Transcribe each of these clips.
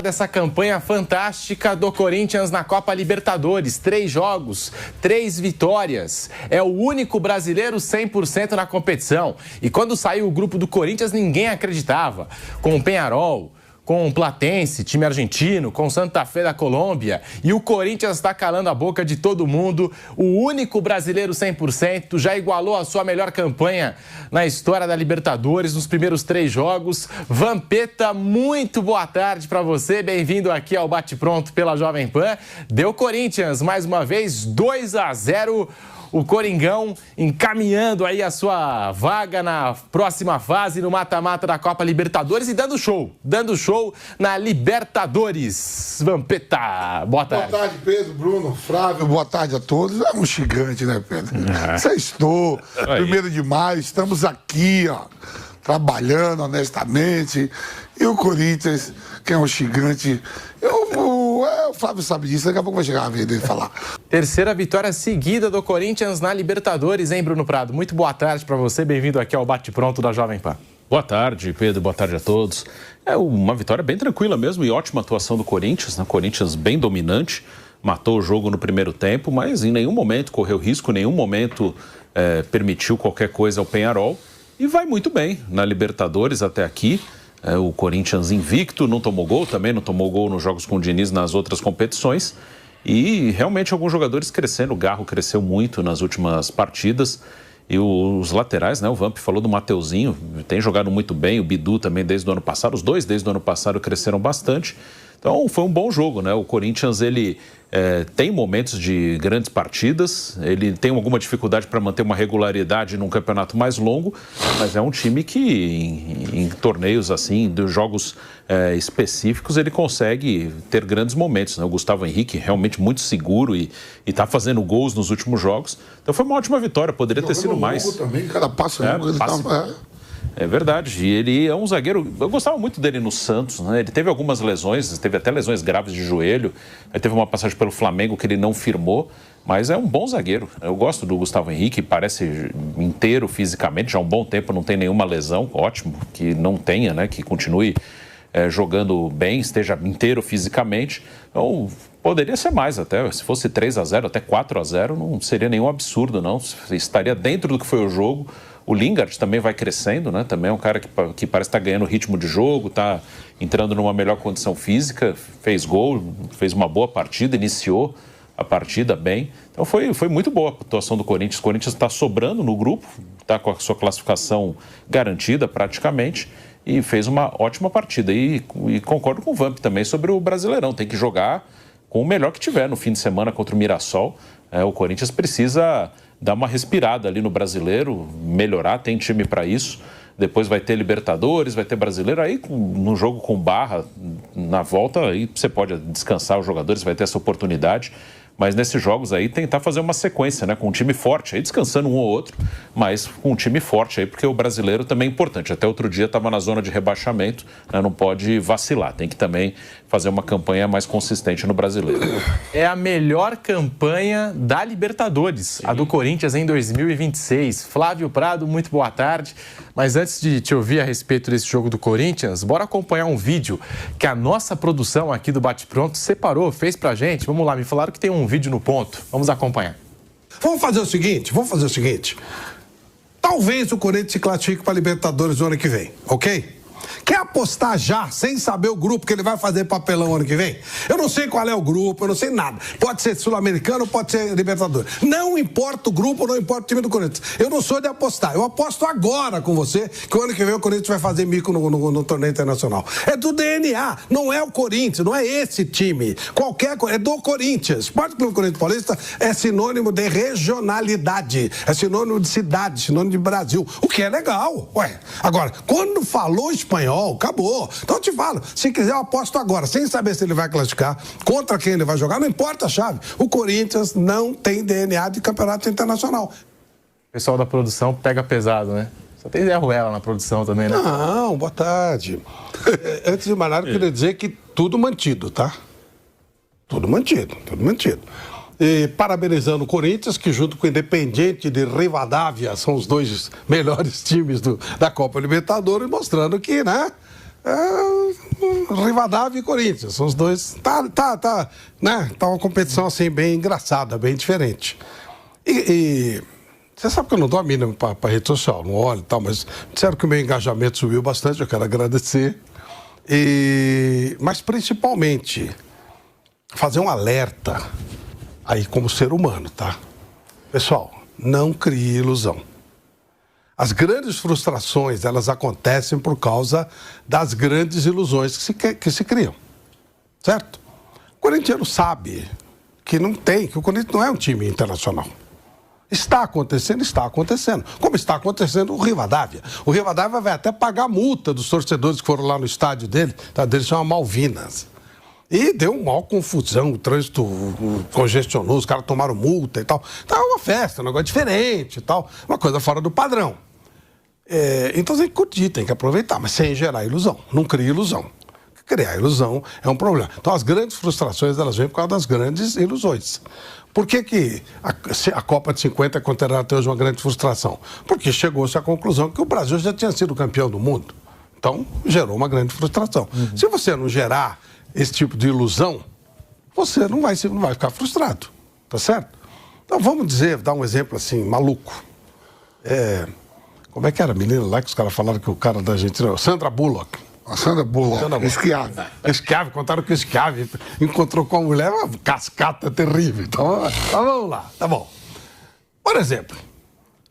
dessa campanha fantástica do Corinthians na Copa Libertadores. 3 jogos, 3 vitórias. É o único brasileiro 100% na competição. E quando saiu o grupo do Corinthians, ninguém acreditava. Com o Peñarol, com o Platense, time argentino, com o Santa Fé da Colômbia. E o Corinthians está calando a boca de todo mundo. O único brasileiro 100%, já igualou a sua melhor campanha na história da Libertadores, nos primeiros 3 jogos. Vampeta, muito boa tarde para você. Bem-vindo aqui ao Bate Pronto pela Jovem Pan. Deu Corinthians, mais uma vez, 2-0. O Coringão encaminhando aí a sua vaga na próxima fase no mata-mata da Copa Libertadores e dando show na Libertadores. Vampeta, boa tarde. Boa tarde, Pedro, Bruno, Flávio, boa tarde a todos. É um gigante, né, Pedro? Sextou, 1º de maio, estamos aqui, ó, trabalhando honestamente. E o Corinthians, que é um gigante, o Flávio sabe disso, daqui a pouco vai chegar a vez dele falar. Terceira vitória seguida do Corinthians na Libertadores, hein, Bruno Prado? Muito boa tarde para você, bem-vindo aqui ao Bate Pronto da Jovem Pan. Boa tarde, Pedro, boa tarde a todos. É uma vitória bem tranquila mesmo e ótima atuação do Corinthians, né? Corinthians bem dominante, matou o jogo no primeiro tempo, mas em nenhum momento correu risco, em nenhum momento permitiu qualquer coisa ao Peñarol e vai muito bem na Libertadores até aqui. O Corinthians invicto, não tomou gol, também não tomou gol nos jogos com o Diniz nas outras competições. E realmente alguns jogadores crescendo, o Garro cresceu muito nas últimas partidas. E os laterais, né? O Vamp falou do Mateuzinho, tem jogado muito bem, o Bidu também desde o ano passado, os dois desde o ano passado cresceram bastante. Então foi um bom jogo, né? O Corinthians, ele tem momentos de grandes partidas, ele tem alguma dificuldade para manter uma regularidade num campeonato mais longo, mas é um time que em torneios assim, de jogos específicos, ele consegue ter grandes momentos, né? O Gustavo Henrique realmente muito seguro e está fazendo gols nos últimos jogos. Então foi uma ótima vitória, poderia ter sido mais. Também, cada passo ele tá... É verdade, e ele é um zagueiro, eu gostava muito dele no Santos, né? Ele teve algumas lesões, teve até lesões graves de joelho, aí teve uma passagem pelo Flamengo que ele não firmou, mas é um bom zagueiro. Eu gosto do Gustavo Henrique, parece inteiro fisicamente, já há um bom tempo não tem nenhuma lesão, ótimo que não tenha, né? Que continue jogando bem, esteja inteiro fisicamente. Então, poderia ser mais até, se fosse 3-0, até 4-0, não seria nenhum absurdo, não, estaria dentro do que foi o jogo. O Lingard também vai crescendo, né? Também é um cara que parece estar ganhando ritmo de jogo, está entrando numa melhor condição física, fez gol, fez uma boa partida, iniciou a partida bem. Então foi muito boa a atuação do Corinthians. O Corinthians está sobrando no grupo, está com a sua classificação garantida praticamente e fez uma ótima partida. E concordo com o Vamp também sobre o Brasileirão. Tem que jogar com o melhor que tiver no fim de semana contra o Mirassol. O Corinthians precisa dar uma respirada ali no Brasileiro, melhorar, tem time para isso. Depois vai ter Libertadores, vai ter Brasileiro. Aí, no jogo com Barra, na volta, aí você pode descansar os jogadores, vai ter essa oportunidade. Mas nesses jogos aí, tentar fazer uma sequência, né? Com um time forte, aí descansando um ou outro, mas com um time forte aí, porque o brasileiro também é importante. Até outro dia estava na zona de rebaixamento, né? Não pode vacilar, tem que também fazer uma campanha mais consistente no brasileiro. É a melhor campanha da Libertadores, sim, a do Corinthians em 2026. Flávio Prado, muito boa tarde. Mas antes de te ouvir a respeito desse jogo do Corinthians, bora acompanhar um vídeo que a nossa produção aqui do Bate Pronto separou, fez pra gente. Vamos lá, me falaram que tem um vídeo no ponto. Vamos acompanhar. Vamos fazer o seguinte. Talvez o Corinthians se classifique para a Libertadores no ano que vem, ok? Quer apostar já, sem saber o grupo que ele vai fazer papelão ano que vem? Eu não sei qual é o grupo, eu não sei nada. Pode ser Sul-Americano, pode ser Libertadores. Não importa o grupo, não importa o time do Corinthians. Eu não sou de apostar. Eu aposto agora com você que o ano que vem o Corinthians vai fazer mico no torneio internacional. É do DNA, não é o Corinthians, não é esse time. Qualquer coisa, é do Corinthians. Esporte Clube Corinthians Paulista é sinônimo de regionalidade, é sinônimo de cidade, sinônimo de Brasil. O que é legal, ué. Agora, quando falou espanhol, acabou. Então eu te falo, se quiser eu aposto agora, sem saber se ele vai classificar, contra quem ele vai jogar, não importa a chave. O Corinthians não tem DNA de campeonato internacional. O pessoal da produção pega pesado, né? Só tem Zé Ruela na produção também, né? Não, boa tarde. Antes de mais nada, eu queria dizer que tudo mantido, tá? Tudo mantido. E parabenizando o Corinthians, que junto com o Independiente de Rivadavia são os dois melhores times da Copa Libertadores, mostrando que, né, Rivadavia e Corinthians, são os dois. Né? Tá uma competição assim bem engraçada, bem diferente. E você sabe que eu não dou a mínima para rede social, não olho e tal, mas disseram que o meu engajamento subiu bastante, eu quero agradecer. Mas principalmente fazer um alerta aí como ser humano, tá? Pessoal, não crie ilusão. As grandes frustrações, elas acontecem por causa das grandes ilusões que se criam, certo? O corintiano sabe que que o Corinthians não é um time internacional. Está acontecendo, como está acontecendo o Rivadavia. O Rivadavia vai até pagar a multa dos torcedores que foram lá no estádio dele, tá? Dele chama Malvinas. E deu uma maior confusão, o trânsito congestionou, os caras tomaram multa e tal. Então é uma festa, um negócio diferente e tal, uma coisa fora do padrão. Então tem que curtir, tem que aproveitar, mas sem gerar ilusão. Não crie ilusão. Criar ilusão é um problema. Então as grandes frustrações, elas vêm por causa das grandes ilusões. Por que a Copa de 50 é considerada até hoje uma grande frustração? Porque chegou-se à conclusão que o Brasil já tinha sido campeão do mundo. Então gerou uma grande frustração. Se você não gerar esse tipo de ilusão, você não vai ficar frustrado. Tá certo? Então vamos dar um exemplo assim, maluco. Como é que era a menina lá que os caras falaram que o cara da Argentina... Sandra Bullock. A Sandra Bullock, Schiavi. Contaram que o Schiavi encontrou com a mulher uma cascata terrível. Então, vamos lá, tá bom. Por exemplo,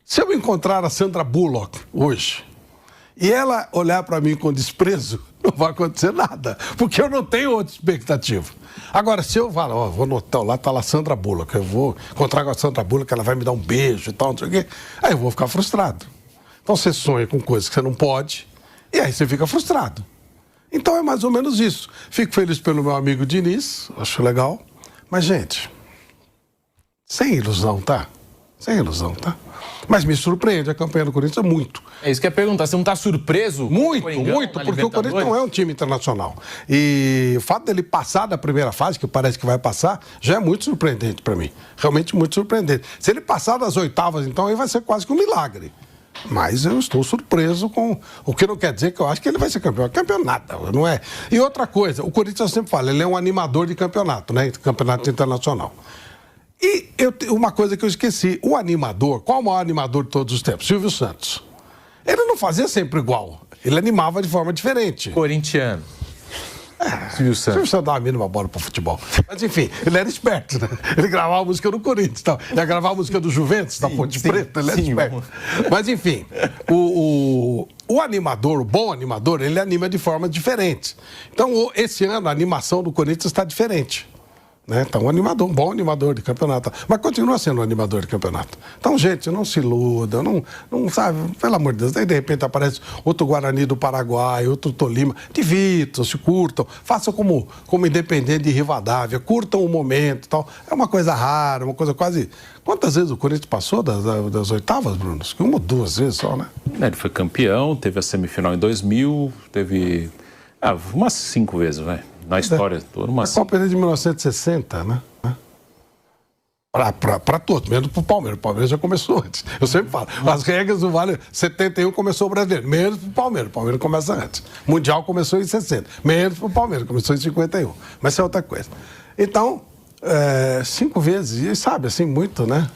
se eu encontrar a Sandra Bullock hoje e ela olhar para mim com desprezo, não vai acontecer nada, porque eu não tenho outra expectativa. Agora, se eu falar, vou notar, lá tá lá a Sandra Bullock, eu vou encontrar com a Sandra Bullock, ela vai me dar um beijo e tal, não sei o quê, aí eu vou ficar frustrado. Então você sonha com coisas que você não pode, e aí você fica frustrado. Então é mais ou menos isso. Fico feliz pelo meu amigo Diniz, acho legal. Mas, gente, sem ilusão, tá? Sem ilusão, tá? Mas me surpreende a campanha do Corinthians muito. É isso que eu ia perguntar. Você não está surpreso? Muito, porque o Corinthians não é um time internacional. E o fato dele passar da primeira fase, que parece que vai passar, já é muito surpreendente para mim. Realmente muito surpreendente. Se ele passar das oitavas, então, aí vai ser quase que um milagre. Mas eu estou surpreso com... O que não quer dizer que eu acho que ele vai ser campeão. Campeão nada, não é? E outra coisa, o Corinthians sempre fala, ele é um animador de campeonato, né? Campeonato internacional. E uma coisa que eu esqueci, o animador, qual o maior animador de todos os tempos? Silvio Santos. Ele não fazia sempre igual, ele animava de forma diferente. Corintiano. Silvio Santos dava a mínima bola para futebol. Mas enfim, ele era esperto, né? Ele gravava a música do Corinthians, tal. Ele gravava a música do Juventus, da Ponte Preta, ele era esperto. Mas enfim, o animador, o bom animador, ele anima de formas diferentes. Então, esse ano, a animação do Corinthians está diferente. Né? Então, um bom animador de campeonato. Mas continua sendo um animador de campeonato. Então, gente, não se iluda, não sabe, pelo amor de Deus. Aí, de repente, aparece outro Guarani do Paraguai, outro Tolima. Divirtam-se, curtam. Façam como Independente de Rivadavia. Curtam o momento e tal. É uma coisa rara, uma coisa quase... Quantas vezes o Corinthians passou das oitavas, Bruno? Uma ou duas vezes só, né? Ele foi campeão, teve a semifinal em 2000, teve... umas 5 vezes, vai. Na história toda, a Copa é de 1960, né? Para todos, menos para o Palmeiras. O Palmeiras já começou antes. Eu sempre falo, as regras do Vale, 71 começou o Brasileiro, menos para o Palmeiras. O Palmeiras começa antes. O Mundial começou em 60, menos para o Palmeiras, começou em 51. Mas isso é outra coisa. Então, 5 vezes, e sabe, assim, muito, né?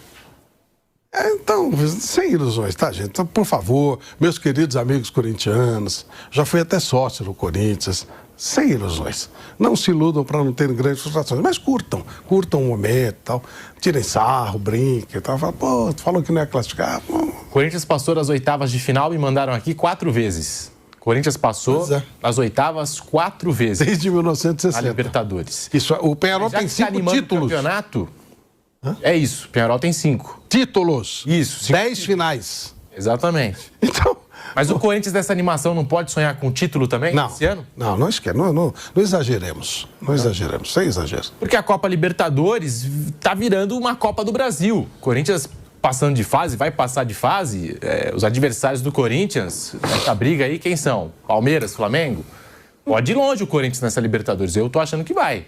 Então, sem ilusões, tá, gente? Então, por favor, meus queridos amigos corintianos, já fui até sócio no Corinthians, sem ilusões. Não se iludam para não terem grandes frustrações, mas curtam o momento e tal. Tirem sarro, brinquem e tal. Pô, tu falou que não ia classificar. Pô. Corinthians passou das oitavas de final, me mandaram aqui 4 vezes. Corinthians passou das oitavas 4 vezes. Desde 1960. A Libertadores. Isso, o Peñarol tem 5 títulos. Campeonato, é isso, o Peñarol tem 5 títulos. Isso. 10 finais. Exatamente. Então... Mas o Corinthians dessa animação não pode sonhar com título também esse ano? Não esquece. Não exageremos. Não exageremos, sem exagero. Porque a Copa Libertadores está virando uma Copa do Brasil. O Corinthians passando de fase, vai passar de fase. Os adversários do Corinthians, essa briga aí, quem são? Palmeiras, Flamengo? Pode ir longe o Corinthians nessa Libertadores. Eu tô achando que vai.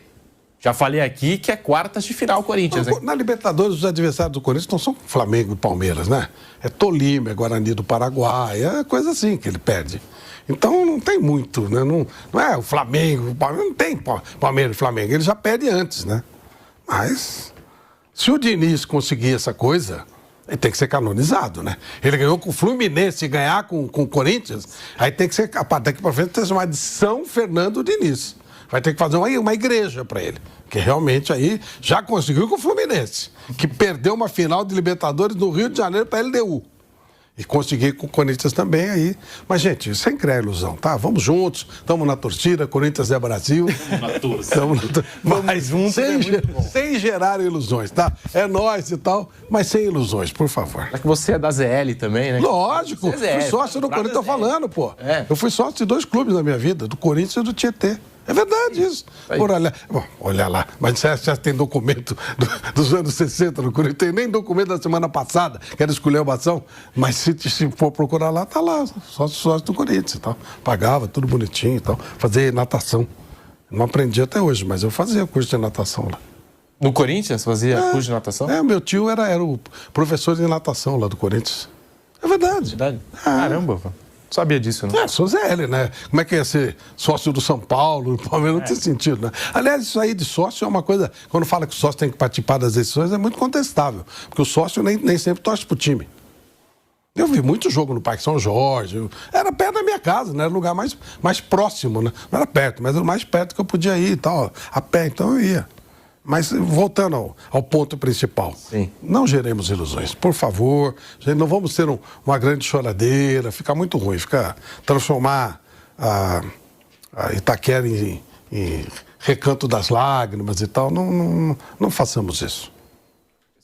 Já falei aqui que é quartas de final o Corinthians, hein? Na Libertadores, os adversários do Corinthians não são Flamengo e Palmeiras, né? É Tolima, é Guarani do Paraguai, é coisa assim que ele perde. Então não tem muito, né? Não é o Flamengo, o Palmeiras, não tem Palmeiras e Flamengo, ele já perde antes, né? Mas se o Diniz conseguir essa coisa, ele tem que ser canonizado, né? Ele ganhou com o Fluminense, ganhar com o Corinthians, aí tem que ser, daqui para frente, tem que chamar de São Fernando Diniz. Vai ter que fazer uma igreja para ele. Que realmente aí já conseguiu com o Fluminense, que perdeu uma final de Libertadores no Rio de Janeiro para a LDU. E consegui com o Corinthians também aí. Mas, gente, sem criar ilusão, tá? Vamos juntos, estamos na torcida, Corinthians é Brasil. Mas sem gerar ilusões, tá? É nós e tal, mas sem ilusões, por favor. É que você é da ZL também, né? Lógico, fui sócio do Corinthians, tô falando, pô. É. Eu fui sócio de 2 clubes na minha vida, do Corinthians e do Tietê. É verdade isso. Por olha lá, mas você já tem documento dos anos 60 no Corinthians, tem nem documento da semana passada, que era esculhambação, mas se for procurar lá, tá lá, sócio do Corinthians e tal. Pagava, tudo bonitinho e tal. Fazia natação. Não aprendi até hoje, mas eu fazia curso de natação lá. No Corinthians fazia curso de natação? Meu tio era o professor de natação lá do Corinthians. É verdade. Verdade? Caramba, pô. Sabia disso, não? Sou ZL, né? Como é que ia ser sócio do São Paulo, do Palmeiras? Não tem sentido, né? Aliás, isso aí de sócio é uma coisa... Quando fala que o sócio tem que participar das decisões, é muito contestável. Porque o sócio nem sempre torce pro time. Eu vi muito jogo no Parque São Jorge. Era perto da minha casa, né? Era o lugar mais próximo, né? Não era perto, mas era o mais perto que eu podia ir e tal. A pé, então eu ia. Mas voltando ao ponto principal, Sim. Não geremos ilusões, por favor. Não vamos ter uma grande choradeira, fica muito ruim, transformar a Itaquera em recanto das lágrimas e tal. Não façamos isso.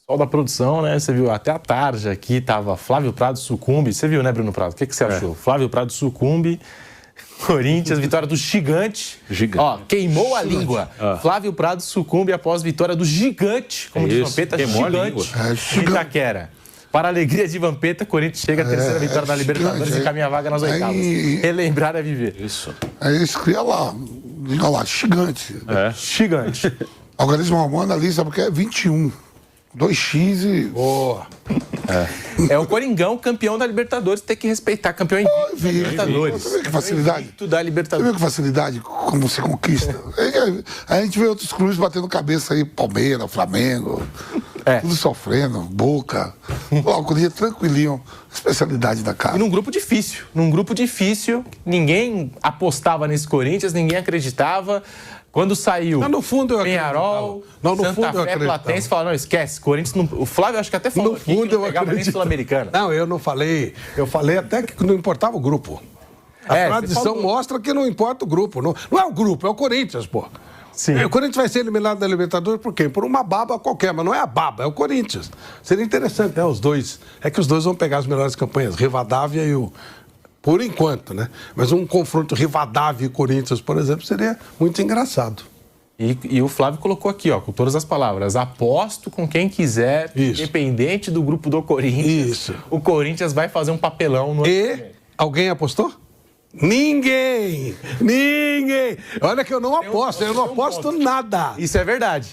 Pessoal da produção, né? Você viu, até a tarde aqui tava Flávio Prado sucumbe. Você viu, né, Bruno Prado? O que você achou? Flávio Prado sucumbe. Corinthians, vitória do gigante. Ó, queimou a língua. Flávio Prado sucumbe após vitória do gigante, como diz Vampeta, gigante. Itaquera. Para a alegria de Vampeta, Corinthians chega à terceira vitória da Libertadores e caminha a vaga nas oitavas. Relembrar é viver. Isso. Aí escrevia lá, gigante. Gigante. Organismo humano ali, sabe o que é? 21. 2x e... Boa. É o Coringão, campeão da Libertadores, tem que respeitar, campeão invicto da Libertadores. Você vê que facilidade? Invicto da Você Libertadores. vê que facilidade como se conquista? Aí a gente vê outros clubes batendo cabeça aí, Palmeiras, Flamengo, tudo sofrendo, Boca. O Corinthians tranquilinho, especialidade da casa. E num grupo difícil, ninguém apostava nesse Corinthians, ninguém acreditava. Quando saiu no fundo eu Penharol, no Santa fundo eu Fé, acreditava. Platense, falaram, não, esquece, Corinthians não... O Flávio acho que até falou No aqui fundo que não eu pegava nem acredito. Sul-Americana. Não, eu não falei. Eu falei até que não importava o grupo. A tradição mostra que não importa o grupo. Não é o grupo, é o Corinthians, pô. Sim. O Corinthians vai ser eliminado da Libertadores por quê? Por uma baba qualquer, mas não é a baba, é o Corinthians. Seria interessante, né? Os dois. É que os dois vão pegar as melhores campanhas, Rivadavia e o... Por enquanto, né? Mas um confronto Rivadavia e Corinthians, por exemplo, seria muito engraçado. E o Flávio colocou aqui, ó, com todas as palavras, aposto com quem quiser, Isso. independente do grupo do Corinthians. Isso. O Corinthians vai fazer um papelão no... E alguém apostou? Ninguém! Olha que eu não aposto, eu não aposto nada. Isso é verdade.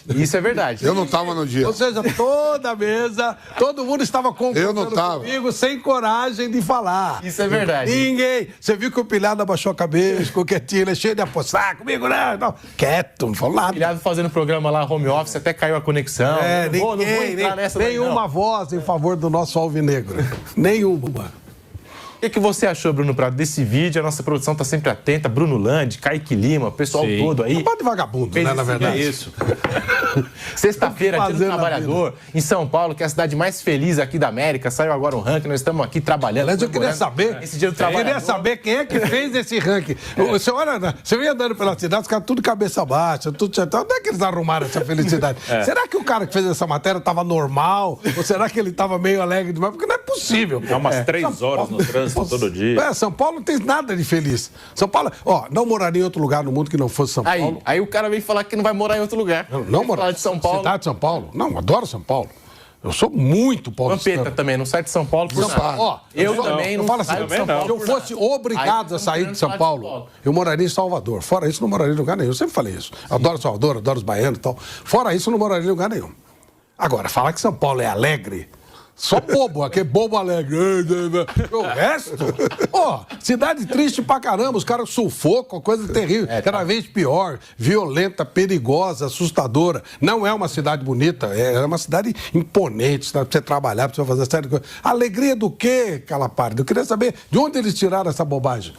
Eu não estava no dia. Ou seja, toda a mesa, todo mundo estava Eu não tava. comigo sem coragem de falar. Isso é verdade. Ninguém. Você viu que o Pilhado abaixou a cabeça, ficou quietinho, cheio de apostar comigo, né? Não. Quieto, não falou nada. Filhado fazendo programa lá, home office, até caiu a conexão. Não vou entrar nessa daí, nenhuma não. voz em favor do nosso alvinegro. Nenhuma. O que você achou, Bruno Prado, desse vídeo? A nossa produção está sempre atenta. Bruno Landi, Kaique Lima, o pessoal todo aí. Um bando de vagabundo, né, na verdade. É isso. Sexta-feira, dia do Fazendo a trabalhador, em São Paulo, que é a cidade mais feliz aqui da América. Saiu agora um ranking, nós estamos aqui trabalhando. Aliás, eu queria saber. Esse dia do trabalhador. Eu queria saber quem é que fez esse ranking. Você vem andando pela cidade, os caras tudo cabeça baixa, tudo certo. Onde é que eles arrumaram essa felicidade? Será que o cara que fez essa matéria estava normal? Ou será que ele estava meio alegre demais? Porque não é possível. É umas 3 horas no trânsito todo dia. São Paulo não tem nada de feliz. São Paulo, não moraria em outro lugar no mundo que não fosse São Paulo. Aí o cara vem falar que não vai morar em outro lugar. Não morar de São Paulo. Cidade de São Paulo. Não, adoro São Paulo. Eu sou muito paulistano. Vampeta também, não sai de São Paulo por nada. Ó, Eu também não falo assim, saio de São se Paulo eu por fosse nada. obrigado a sair de São Paulo, eu moraria em Salvador. Fora isso, não moraria em lugar nenhum. Eu sempre falei isso. Adoro Salvador, adoro os baianos e tal. Fora isso, não moraria em lugar nenhum. Agora, falar que São Paulo é alegre, só bobo, aquele bobo alegre. O resto, ó, cidade triste pra caramba, os caras sufocam, coisa terrível, cada vez pior, violenta, perigosa, assustadora. Não é uma cidade bonita, é uma cidade imponente, cidade pra você trabalhar, pra você fazer série de coisas. Alegria do quê, Calapari? Eu queria saber de onde eles tiraram essa bobagem.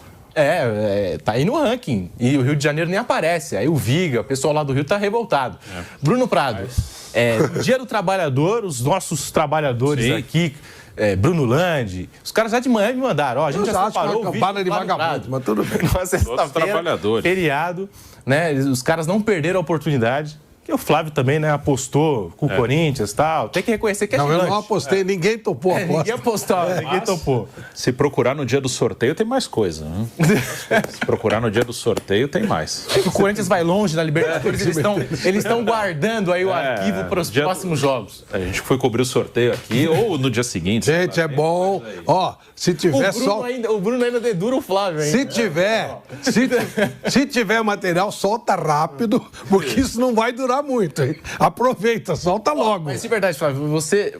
Tá aí no ranking. E o Rio de Janeiro nem aparece. Aí o Viga, o pessoal lá do Rio tá revoltado. Bruno Prado, Dia do Trabalhador, os nossos trabalhadores aqui, Bruno Landi, os caras já de manhã me mandaram. Ó, a gente já separou o vídeo de vagabundo, mas tudo bem. Numa sexta-feira, feriado, né? Os caras não perderam a oportunidade. E o Flávio também, né, apostou com o Corinthians e tal. Tem que reconhecer que é Não, gigante. eu não apostei, ninguém topou a aposta. Ninguém apostou, ninguém topou. Se procurar no dia do sorteio, tem mais coisa. Né? Se procurar no dia do sorteio, tem mais. É que o Corinthians vai longe na Libertadores, eles estão guardando aí o arquivo para os próximos jogos. A gente foi cobrir o sorteio aqui ou no dia seguinte. Gente, é bom. Ó, se tiver O Bruno ainda dedura o Flávio ainda. Se tiver material, solta rápido, porque isso não vai durar muito, hein? Aproveita, solta logo. Mas de verdade, Flávio, você,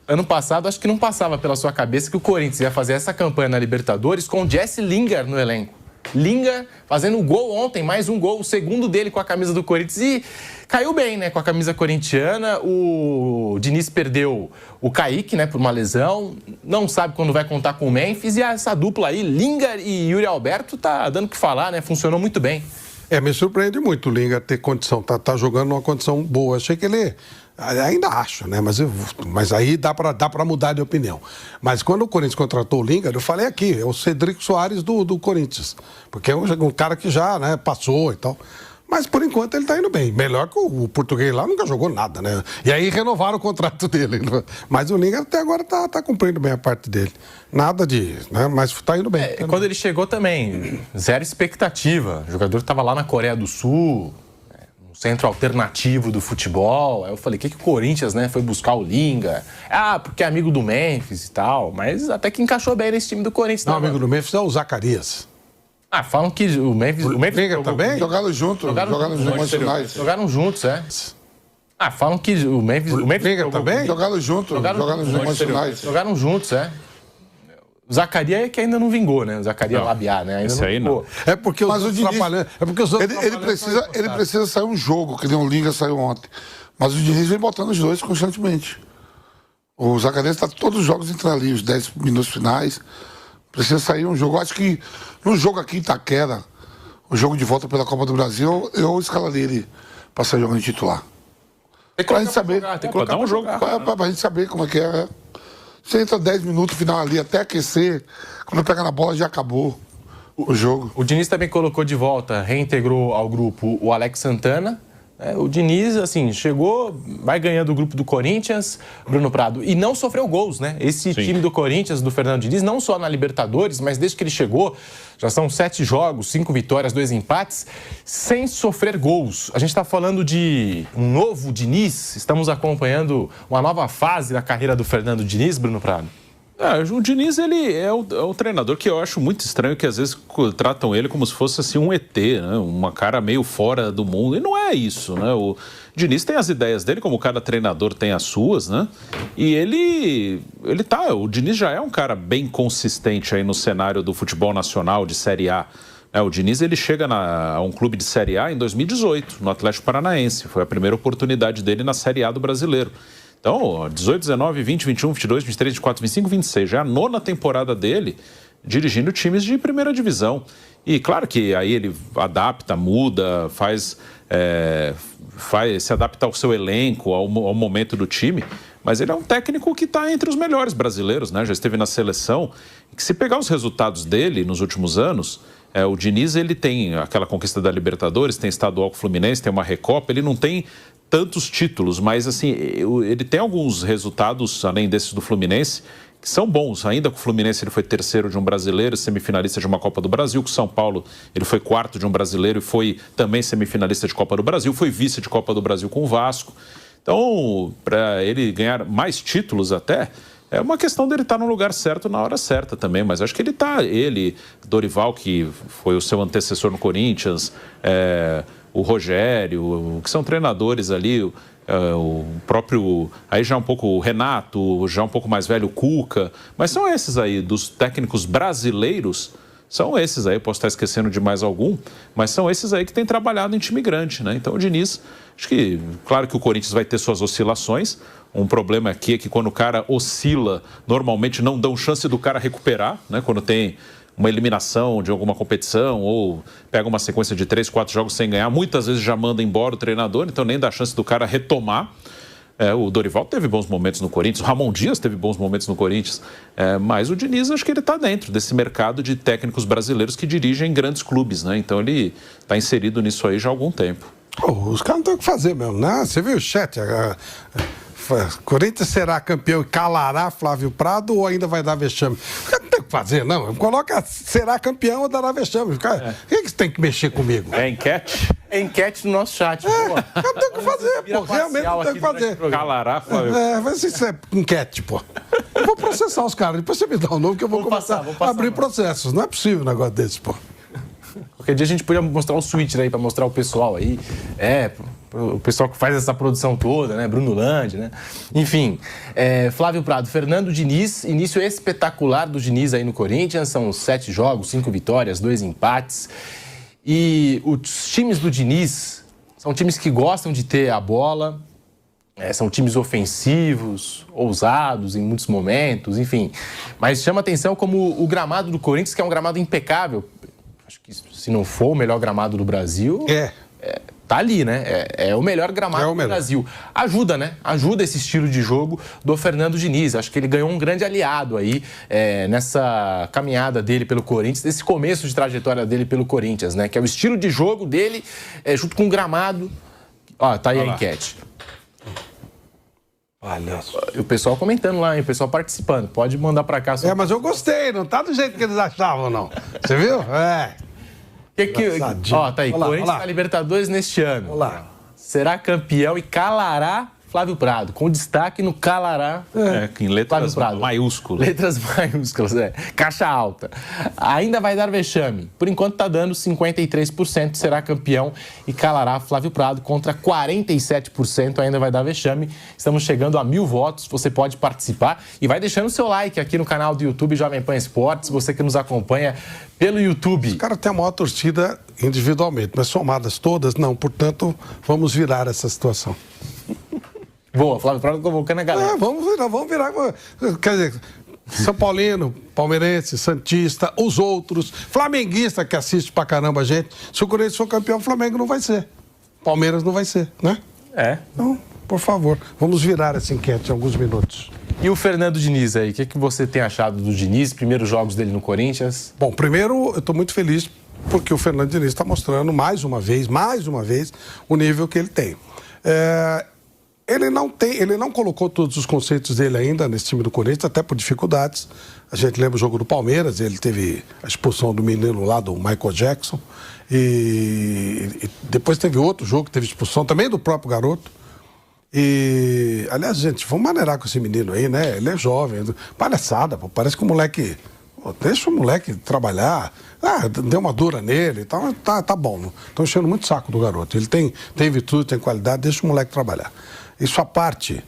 ano passado, acho que não passava pela sua cabeça que o Corinthians ia fazer essa campanha na Libertadores com o Jesse Lingard no elenco. Lingard fazendo um gol ontem, mais um gol, o segundo dele com a camisa do Corinthians e caiu bem, né, com a camisa corintiana. O Diniz perdeu o Kaique, né, por uma lesão, não sabe quando vai contar com o Memphis e essa dupla aí, Lingard e Yuri Alberto, tá dando o que falar, né, funcionou muito bem. Me surpreende muito o Lingard ter condição, tá jogando numa condição boa. Achei que ele, ainda acho, né? Mas aí dá pra mudar de opinião. Mas quando o Corinthians contratou o Lingard, eu falei aqui, é o Cedric Soares do Corinthians. Porque é um cara que já, né, passou e tal. Mas, por enquanto, ele tá indo bem. Melhor que o português lá, nunca jogou nada, né? E aí renovaram o contrato dele. Mas o Lingard até agora tá cumprindo bem a parte dele. Nada de... né? Mas tá indo bem. Quando ele chegou também, zero expectativa. O jogador estava lá na Coreia do Sul, no centro alternativo do futebol. Aí eu falei, o que o Corinthians, né, foi buscar o Lingard? Porque é amigo do Memphis e tal. Mas até que encaixou bem nesse time do Corinthians. Não, amigo do Memphis é o Zacarias. Falam que o Memphis Lingard também? Jogaram juntos, jogaram nos nacionais. Jogaram juntos, falam que o Memphis Lingard também? Jogaram juntos, jogaram nos nacionais. Jogaram juntos, O Zacarias é que ainda não vingou, né? O Zacarias Labiá, né? Ainda esse aí não. É porque Mas o Diniz, ele precisa sair um jogo, que nem o Lingard saiu ontem. Mas o Diniz vem botando os dois constantemente. O Zacarias está todos os jogos entrando ali, os 10 minutos finais. Precisa sair um jogo. Acho que no jogo aqui em Itaquera, o jogo de volta pela Copa do Brasil, eu escalaria ele para ser jogando titular. Pra gente saber. Tem que colocar um jogo. Pra gente saber como é que é. Você entra 10 minutos final ali, até aquecer. Quando pega na bola, já acabou o jogo. O Diniz também colocou de volta, reintegrou ao grupo o Alex Santana. O Diniz, assim, chegou, vai ganhando o grupo do Corinthians, Bruno Prado, e não sofreu gols, né? Esse time do Corinthians, do Fernando Diniz, não só na Libertadores, mas desde que ele chegou, já são 7 jogos, 5 vitórias, 2 empates, sem sofrer gols. A gente está falando de um novo Diniz, estamos acompanhando uma nova fase da carreira do Fernando Diniz, Bruno Prado. O Diniz, ele é o treinador que eu acho muito estranho, que às vezes tratam ele como se fosse assim um ET, né? Uma cara meio fora do mundo. E não é isso, né? O Diniz tem as ideias dele, como cada treinador tem as suas, né? E o Diniz já é um cara bem consistente aí no cenário do futebol nacional de Série A. O Diniz, ele chega a um clube de Série A em 2018, no Atlético Paranaense. Foi a primeira oportunidade dele na Série A do Brasileiro. Então, 18, 19, 20, 21, 22, 23, 24, 25, 26. Já é a 9ª temporada dele dirigindo times de primeira divisão. E claro que aí ele adapta, muda, se adapta ao seu elenco, ao momento do time. Mas ele é um técnico que está entre os melhores brasileiros, né? Já esteve na seleção. E que se pegar os resultados dele nos últimos anos, o Diniz, ele tem aquela conquista da Libertadores, tem estadual com o Fluminense, tem uma Recopa, ele não tem tantos títulos, mas assim, ele tem alguns resultados, além desses do Fluminense, que são bons. Ainda com o Fluminense ele foi terceiro de um brasileiro, semifinalista de uma Copa do Brasil. Com o São Paulo ele foi quarto de um brasileiro e foi também semifinalista de Copa do Brasil. Foi vice de Copa do Brasil com o Vasco. Então, para ele ganhar mais títulos até, é uma questão dele estar no lugar certo na hora certa também. Mas acho que ele, Dorival, que foi o seu antecessor no Corinthians, o Rogério, que são treinadores ali, o próprio, aí já um pouco o Renato, já um pouco mais velho o Cuca, mas são esses aí, dos técnicos brasileiros, são esses aí, posso estar esquecendo de mais algum, mas são esses aí que têm trabalhado em time grande, né? Então o Diniz, acho que, claro que o Corinthians vai ter suas oscilações, um problema aqui é que quando o cara oscila, normalmente não dão chance do cara recuperar, né? Quando tem uma eliminação de alguma competição ou pega uma sequência de 3, 4 jogos sem ganhar, muitas vezes já manda embora o treinador, então nem dá chance do cara retomar. O Dorival teve bons momentos no Corinthians, o Ramon Dias teve bons momentos no Corinthians, mas o Diniz, acho que ele está dentro desse mercado de técnicos brasileiros que dirigem grandes clubes, né? Então ele está inserido nisso aí já há algum tempo. Os caras não têm o que fazer mesmo, né? Você viu o chat? Corinthians será campeão e calará Flávio Prado ou ainda vai dar vexame? Não tem o que fazer, não. Coloca será campeão ou dará vexame. Por que você tem que mexer comigo? É enquete? É enquete no nosso chat. Não tem o que fazer, pô. Realmente não tem o que fazer. Calará, Flávio. Vai ser isso é enquete, pô. Eu vou processar os caras. Depois você me dá o nome que eu vou começar a abrir processos. Não é possível um negócio desse, pô. Qualquer dia a gente podia mostrar o switch aí, pra mostrar o pessoal aí. O pessoal que faz essa produção toda, né? Bruno Landi, né? Enfim, Flávio Prado, Fernando Diniz, início espetacular do Diniz aí no Corinthians. São 7 jogos, 5 vitórias, 2 empates. E os times do Diniz são times que gostam de ter a bola, são times ofensivos, ousados em muitos momentos, enfim. Mas chama atenção como o gramado do Corinthians, que é um gramado impecável. Acho que se não for o melhor gramado do Brasil, tá ali, né? É o melhor gramado do Brasil. Ajuda, né? Ajuda esse estilo de jogo do Fernando Diniz. Acho que ele ganhou um grande aliado aí nessa caminhada dele pelo Corinthians, nesse começo de trajetória dele pelo Corinthians, né? Que é o estilo de jogo dele junto com o gramado. Ó, tá aí a enquete. Olha. O pessoal comentando lá, hein? O pessoal participando. Pode mandar pra cá. Mas eu gostei. Não tá do jeito que eles achavam, não. Você viu? Ó, tá aí. Corinthians na Libertadores neste ano. Olá. Será campeão e calará Flávio Prado, com destaque no calará. Em letras maiúsculas. Letras maiúsculas, caixa alta. Ainda vai dar vexame. Por enquanto tá dando 53%, será campeão e calará Flávio Prado, contra 47% ainda vai dar vexame. Estamos chegando a 1000 votos, você pode participar e vai deixando o seu like aqui no canal do YouTube Jovem Pan Esportes, você que nos acompanha pelo YouTube. Os caras têm a maior torcida individualmente, mas somadas todas, não. Portanto, vamos virar essa situação. Boa, Flávio Prado convocando a galera. Vamos virar. Quer dizer, São Paulino, palmeirense, santista, os outros, flamenguista que assiste pra caramba a gente. Se o Corinthians for campeão, o Flamengo não vai ser. Palmeiras não vai ser, né? Então, por favor, vamos virar essa enquete em alguns minutos. E o Fernando Diniz aí, o que você tem achado do Diniz? Primeiros jogos dele no Corinthians? Bom, primeiro, eu estou muito feliz porque o Fernando Diniz está mostrando mais uma vez, o nível que ele tem. Ele não colocou todos os conceitos dele ainda nesse time do Corinthians, até por dificuldades. A gente lembra o jogo do Palmeiras, ele teve a expulsão do menino lá, do Michael Jackson. E depois teve outro jogo que teve expulsão também do próprio garoto. E, aliás, gente, vamos maneirar com esse menino aí, né? Ele é jovem, palhaçada, pô. Parece que o moleque... Pô, deixa o moleque trabalhar. Deu uma dura nele e tal, tá bom. Estão enchendo muito o saco do garoto. Ele tem virtude, tem qualidade, deixa o moleque trabalhar. Isso à parte,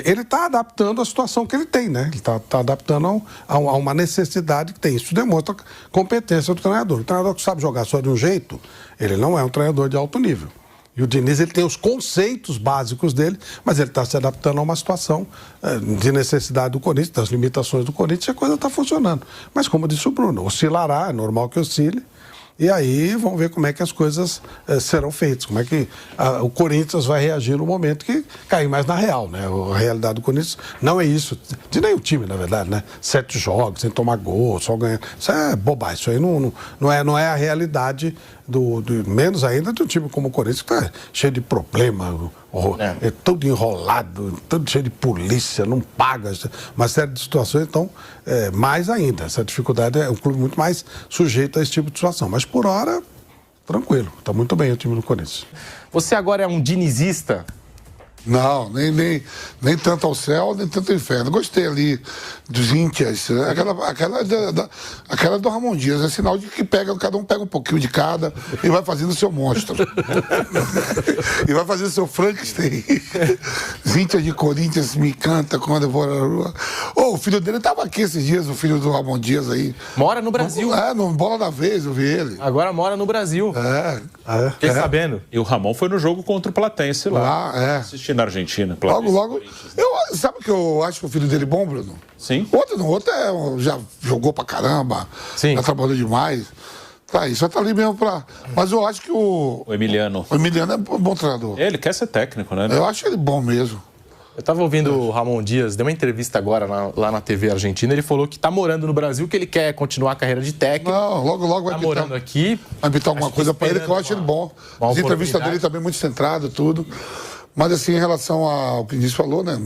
ele está adaptando a situação que ele tem, né? Ele está adaptando a uma necessidade que tem. Isso demonstra competência do treinador. O treinador que sabe jogar só de um jeito, ele não é um treinador de alto nível. E o Diniz, ele tem os conceitos básicos dele, mas ele está se adaptando a uma situação de necessidade do Corinthians, das limitações do Corinthians, e a coisa está funcionando. Mas, como disse o Bruno, oscilará, é normal que oscile, e aí vamos ver como é que as coisas serão feitas, como é que o Corinthians vai reagir no momento que cair mais na real, né? A realidade do Corinthians não é isso, de nenhum time, na verdade, né? 7 jogos, sem tomar gol, só ganhar. Isso é bobagem, isso aí não é a realidade menos ainda de um time como o Corinthians, que está cheio de problema, é todo enrolado, todo cheio de polícia, não paga, uma série de situações. Então, mais ainda, essa dificuldade é um clube muito mais sujeito a esse tipo de situação. Mas por hora, tranquilo, está muito bem o time do Corinthians. Você agora é um dinizista? Não, nem tanto ao céu, nem tanto ao inferno. Gostei ali dos índias, aquela do Ramon Dias, é sinal de que cada um pega um pouquinho de cada e vai fazendo o seu monstro. E vai fazendo o seu Frankenstein. Os índias de Corinthians me encanta quando eu vou na rua. O filho dele estava aqui esses dias, o filho do Ramon Dias aí. Mora no Brasil. No Bola da Vez, eu vi ele. Agora mora no Brasil. Fiquei sabendo. E o Ramon foi no jogo contra o Platense lá. Assistindo na Argentina. Logo. Sabe que eu acho que o filho dele é bom, Bruno? Sim. Outro já jogou pra caramba. Sim. Já trabalhou demais. Tá aí, só tá ali mesmo pra. Mas eu acho que o Emiliano. O Emiliano é um bom treinador. Ele quer ser técnico, né? Eu acho ele bom mesmo. Eu tava ouvindo o Ramon Dias, deu uma entrevista agora lá na TV Argentina, ele falou que tá morando no Brasil, que ele quer continuar a carreira de técnico. Não, logo vai tá morando aqui. Vai pintar alguma coisa pra ele, que eu acho ele bom. As entrevistas dele também muito centrado, tudo. Mas assim, em relação ao que o Vinícius falou, né?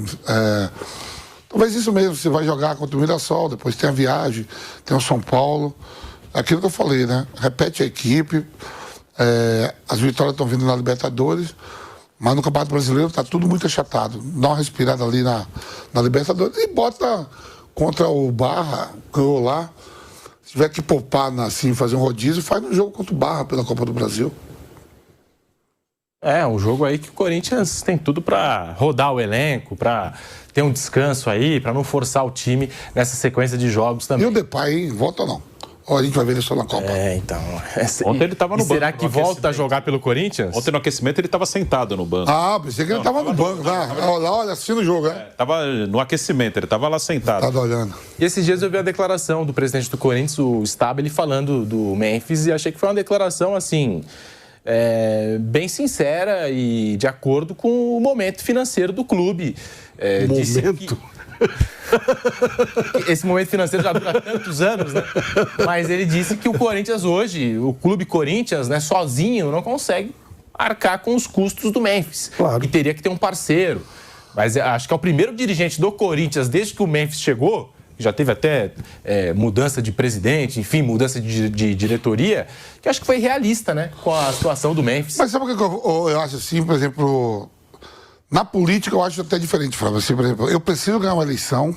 Talvez isso mesmo, você vai jogar contra o Mirassol, depois tem a viagem, tem o São Paulo. Aquilo que eu falei, né? Repete a equipe, as vitórias estão vindo na Libertadores, mas no Campeonato Brasileiro está tudo muito achatado. Dá uma respirada ali na Libertadores e bota contra o Barra, ganhou lá. Se tiver que poupar, assim, fazer um rodízio, faz um jogo contra o Barra pela Copa do Brasil. É, um jogo aí que o Corinthians tem tudo para rodar o elenco, para ter um descanso aí, para não forçar o time nessa sequência de jogos também. E o Depay, hein? Volta ou não? Ó, a gente vai ver ele só na Copa. Então. Ontem ele estava no banco. Será que volta a jogar pelo Corinthians? Ontem no aquecimento ele estava sentado no banco. Pensei que ele estava no banco, tá? Olha, assistindo o jogo, né? Tava no aquecimento, ele estava lá sentado. Tá olhando. E esses dias eu vi a declaração do presidente do Corinthians, o Stabile, falando do Memphis, e achei que foi uma declaração, assim, bem sincera e de acordo com o momento financeiro do clube. Esse momento financeiro já dura tantos anos, né? Mas ele disse que o Corinthians hoje, o clube Corinthians, né, sozinho, não consegue arcar com os custos do Memphis. Claro. E teria que ter um parceiro. Mas acho que é o primeiro dirigente do Corinthians, desde que o Memphis chegou, já teve até mudança de presidente, enfim, mudança de diretoria, que acho que foi realista, né, com a situação do Memphis. Mas sabe o que eu acho assim, por exemplo, na política eu acho até diferente, Flávio. Assim, por exemplo, eu preciso ganhar uma eleição